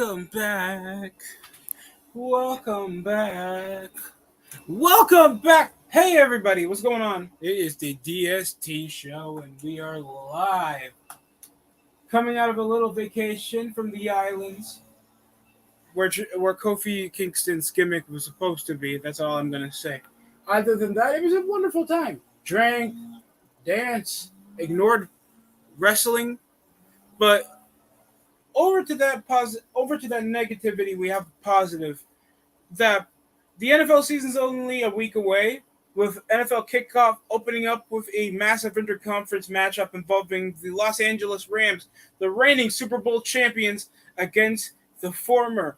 Welcome back. Welcome back. Welcome back. Hey, everybody. What's going on? It is the DST show, and we are live. Coming out of a little vacation from the islands where Kofi Kingston's gimmick was supposed to be. That's all I'm going to say. Other than that, it was a wonderful time. Drank, danced, ignored wrestling, but over to that negativity, we have positive that the NFL season's only a week away, with NFL kickoff opening up with a massive interconference matchup involving the Los Angeles Rams, the reigning Super Bowl champions, against the former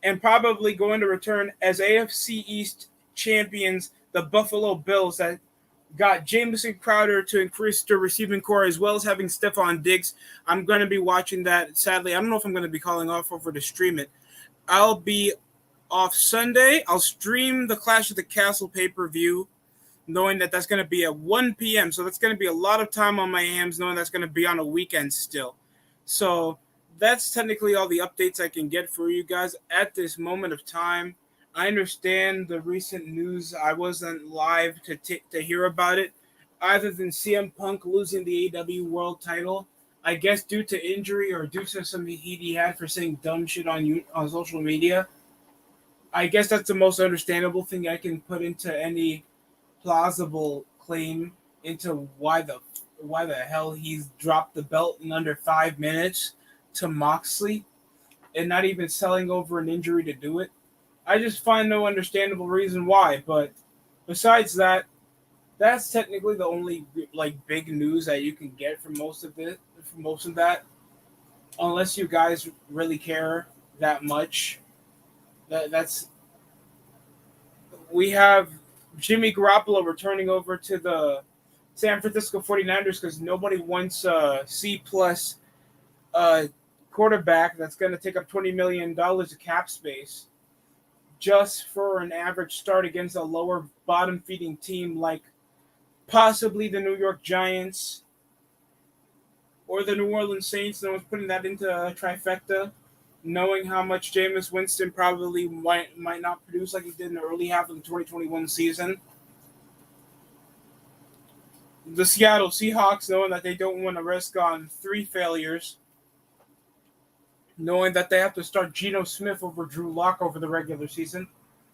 and probably going to return as AFC East champions, the Buffalo Bills, that got Jamison Crowder to increase their receiving core, as well as having Stephon Diggs. I'm going to be watching that. Sadly, I don't know if I'm going to be calling off over to stream it. I'll be off Sunday. I'll stream the Clash of the Castle pay-per-view, knowing that that's going to be at 1 p.m. So that's going to be a lot of time on my hands, knowing that's going to be on a weekend still. So that's technically all the updates I can get for you guys at this moment of time. I understand the recent news. I wasn't live to hear about it, other than CM Punk losing the AEW World Title. I guess due to injury or due to some heat he had for saying dumb shit on social media. I guess that's the most understandable thing I can put into any plausible claim into why the hell he's dropped the belt in under 5 minutes to Moxley and not even selling over an injury to do it. I just find no understandable reason why. But besides that, that's technically the only big news that you can get from most of that, unless you guys really care that much. That's we have Jimmy Garoppolo returning over to the San Francisco 49ers because nobody wants a C plus quarterback that's going to take up $20 million of cap space just for an average start against a lower bottom feeding team like possibly the New York Giants or the New Orleans Saints. No one's putting that into a trifecta, knowing how much Jameis Winston probably might not produce like he did in the early half of the 2021 season. The Seattle Seahawks, knowing that they don't want to risk on 3 failures, knowing that they have to start Geno Smith over Drew Lock over the regular season.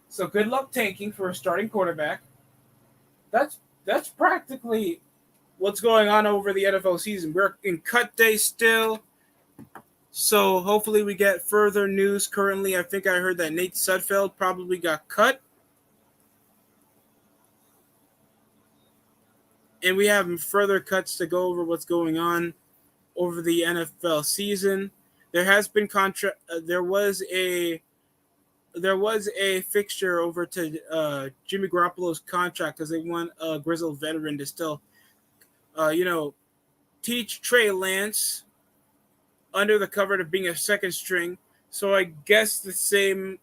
So good luck tanking for a starting quarterback. That's practically what's going on over the NFL season. We're in cut day still. So hopefully we get further news. Currently, I think I heard that Nate Sudfeld probably got cut. And we have further cuts to go over what's going on over the NFL season. There has been there was a fixture over to Jimmy Garoppolo's contract because they want a grizzled veteran to still, teach Trey Lance under the cover of being a second string. So I guess the same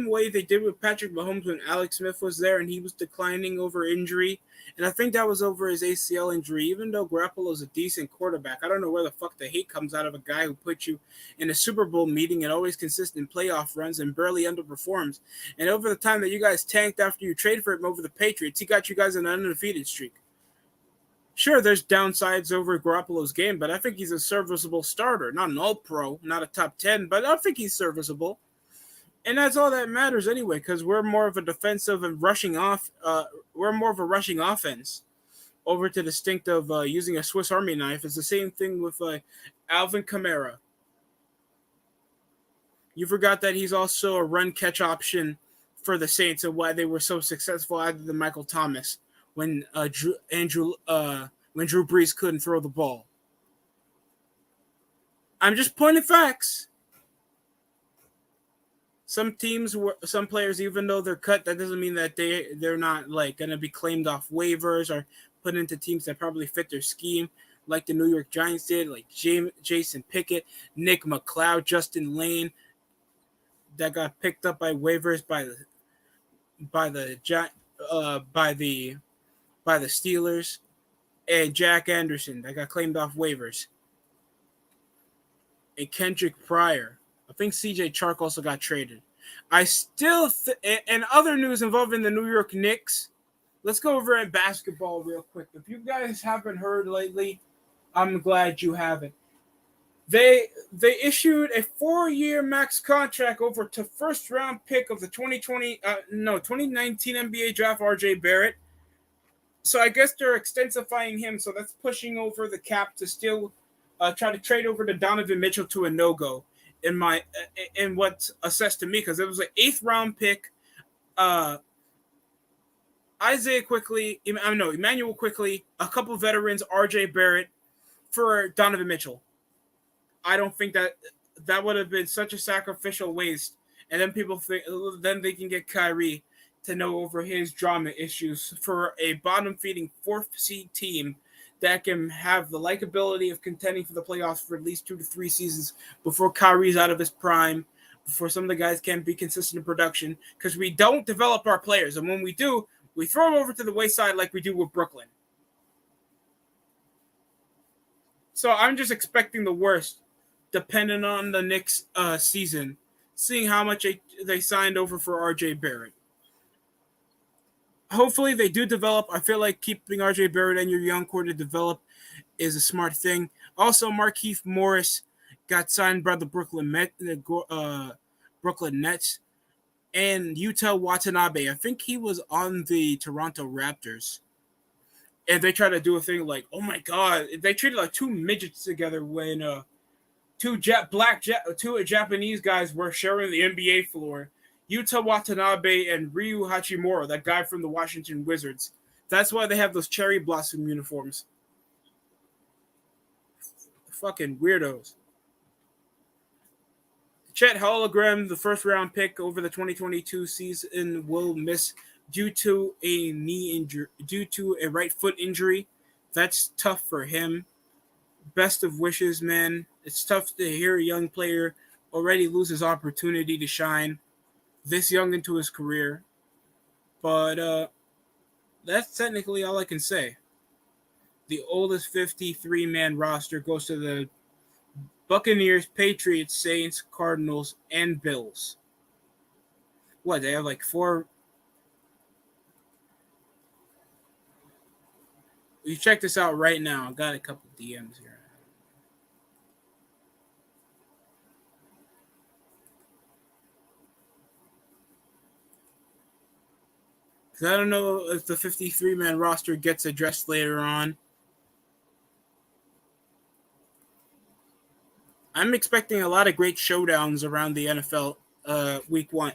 way they did with Patrick Mahomes when Alex Smith was there and he was declining over injury. And I think that was over his ACL injury, even though Garoppolo's a decent quarterback. I don't know where the fuck the hate comes out of a guy who put you in a Super Bowl meeting and always consistent playoff runs and barely underperforms. And over the time that you guys tanked after you traded for him over the Patriots, he got you guys an undefeated streak. Sure, there's downsides over Garoppolo's game, but I think he's a serviceable starter. Not an all-pro, not a top 10, but I think he's serviceable. And that's all that matters anyway, because we're more of a defensive and rushing off. We're more of a rushing offense over to the stink of using a Swiss Army knife. It's the same thing with Alvin Kamara. You forgot that he's also a run-catch option for the Saints and why they were so successful other than Michael Thomas when Drew Brees couldn't throw the ball. I'm just pointing facts. Some players, even though they're cut, that doesn't mean that they're not gonna be claimed off waivers or put into teams that probably fit their scheme, like the New York Giants did, like Jason Pickett, Nick McLeod, Justin Lane, that got picked up by waivers by the Steelers, and Jack Anderson that got claimed off waivers, and Kendrick Pryor. I think CJ Chark also got traded. I still and other news involving the New York Knicks. Let's go over in basketball real quick. If you guys haven't heard lately, I'm glad you haven't. They issued a 4-year max contract over to first round pick of the 2019 NBA draft, RJ Barrett. So I guess they're extensifying him, so that's pushing over the cap to still try to trade over to Donovan Mitchell to a no-go in what's assessed to me, because it was an 8th round pick. Emmanuel Quickly, a couple veterans, RJ Barrett, for Donovan Mitchell. I don't think that would have been such a sacrificial waste. And then then they can get Kyrie to know over his drama issues for a bottom-feeding 4th seed team that can have the likability of contending for the playoffs for at least 2 to 3 seasons before Kyrie's out of his prime, before some of the guys can be consistent in production, because we don't develop our players. And when we do, we throw them over to the wayside like we do with Brooklyn. So I'm just expecting the worst, depending on the Knicks season, seeing how much they signed over for RJ Barrett. Hopefully they do develop. I feel like keeping RJ Barrett and your young core to develop is a smart thing. Also, Markieff Morris got signed by the Brooklyn Nets, and Yuta Watanabe. I think he was on the Toronto Raptors. And they try to do a thing like, oh my god, they treated like 2 midgets together when two Japanese guys were sharing the NBA floor. Yuta Watanabe and Ryu Hachimura, that guy from the Washington Wizards. That's why they have those cherry blossom uniforms. Fucking weirdos. Chet Hologram, the first round pick over the 2022 season, will miss due to a right foot injury. That's tough for him. Best of wishes, man. It's tough to hear a young player already lose his opportunity to shine this young into his career. But that's technically all I can say. The oldest 53-man roster goes to the Buccaneers, Patriots, Saints, Cardinals, and Bills. What, they have like 4? You check this out right now. I got a couple DMs here. I don't know if the 53-man roster gets addressed later on. I'm expecting a lot of great showdowns around the NFL week 1.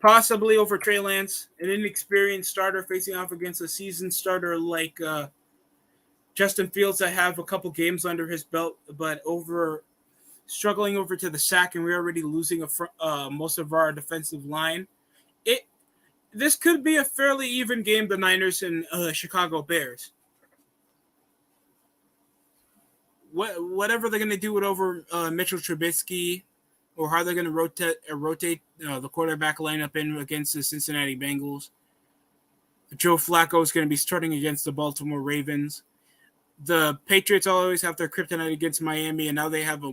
Possibly over Trey Lance, an inexperienced starter facing off against a seasoned starter like Justin Fields that have a couple games under his belt, but struggling over to the sack, and we're already losing most of our defensive line. This could be a fairly even game, the Niners and Chicago Bears. Whatever they're going to do with over Mitchell Trubisky, or how they're going to rotate the quarterback lineup in against the Cincinnati Bengals. Joe Flacco is going to be starting against the Baltimore Ravens. The Patriots always have their kryptonite against Miami, and now they have a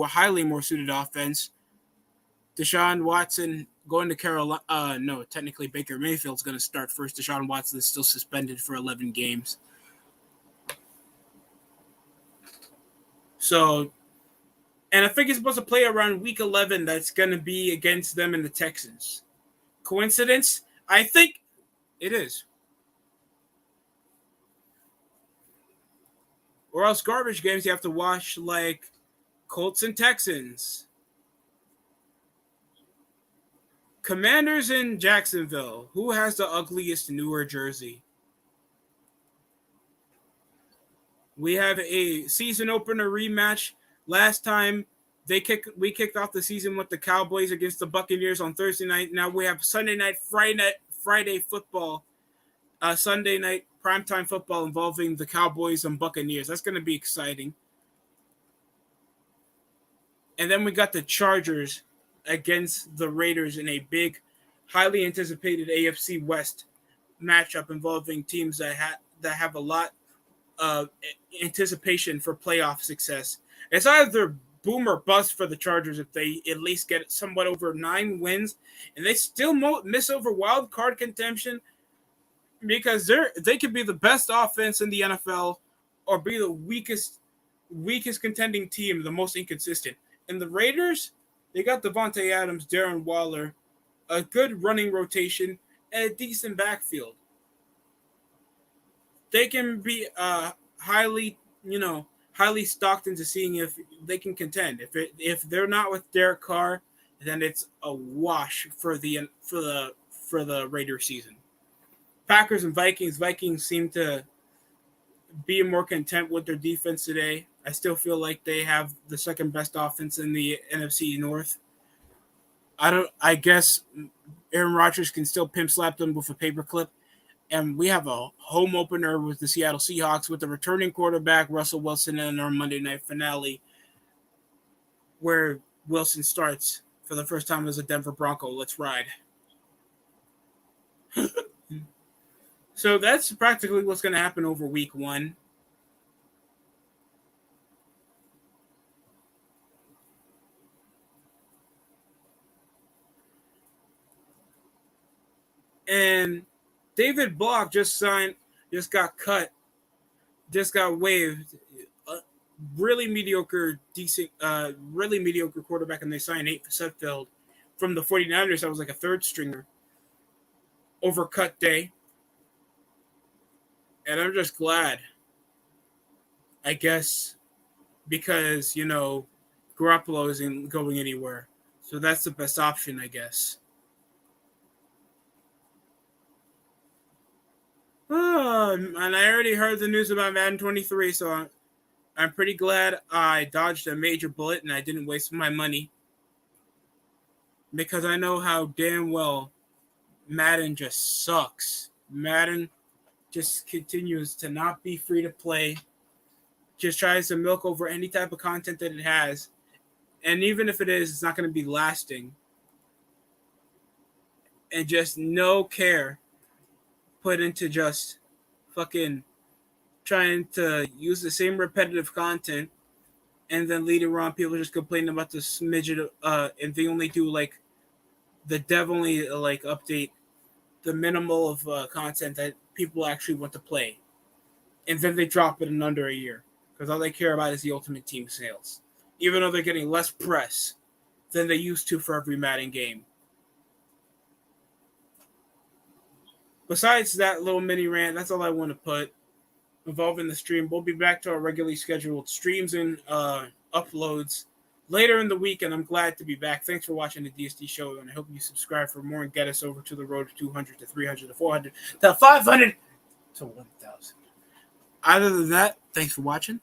highly more suited offense. Deshaun Watson going to Carolina. No, technically Baker Mayfield's going to start first. Deshaun Watson is still suspended for 11 games. So, and I think he's supposed to play around week 11. That's going to be against them and the Texans. Coincidence? I think it is. Or else garbage games you have to watch, like Colts and Texans. Commanders in Jacksonville. Who has the ugliest newer jersey? We have a season opener rematch. Last time we kicked off the season with the Cowboys against the Buccaneers on Thursday night. Now we have Sunday night, Friday football, Sunday night primetime football involving the Cowboys and Buccaneers. That's going to be exciting. And then we got the Chargers against the Raiders in a big, highly anticipated AFC West matchup involving teams that have a lot of anticipation for playoff success. It's either boom or bust for the Chargers if they at least get somewhat over 9 wins, and they still miss over wild card contention because they could be the best offense in the NFL or be the weakest contending team, the most inconsistent. And the Raiders, they got Devontae Adams, Darren Waller, a good running rotation, and a decent backfield. They can be highly stocked into seeing if they can contend. If they're not with Derek Carr, then it's a wash for the Raiders season. Packers and Vikings. Vikings seem to be more content with their defense today. I still feel like they have the second best offense in the NFC North. I guess Aaron Rodgers can still pimp slap them with a paperclip. And we have a home opener with the Seattle Seahawks with the returning quarterback, Russell Wilson, in our Monday night finale, where Wilson starts for the first time as a Denver Bronco. Let's ride. So that's practically what's going to happen over week 1. And David Block just got waived. Really mediocre quarterback, and they signed Nate Sudfeld from the 49ers. That was like a third stringer over cut day. And I'm just glad, I guess, because, Garoppolo isn't going anywhere. So that's the best option, I guess. And I already heard the news about Madden 23, so I'm pretty glad I dodged a major bullet and I didn't waste my money. Because I know how damn well Madden just sucks. Madden just continues to not be free to play. Just tries to milk over any type of content that it has. And even if it is, it's not going to be lasting. And just no care put into just fucking trying to use the same repetitive content, and then later on people just complain about the smidget and they only do like the dev only like update the minimal of content that people actually want to play, and then they drop it in under a year because all they care about is the Ultimate Team sales, even though they're getting less press than they used to for every Madden game. Besides that little mini rant, that's all I want to put involving the stream. We'll be back to our regularly scheduled streams and uploads later in the week, and I'm glad to be back. Thanks for watching the DSD show, and I hope you subscribe for more and get us over to the road to 200 to 300 to 400 to 500 to 1,000. Other than that, thanks for watching.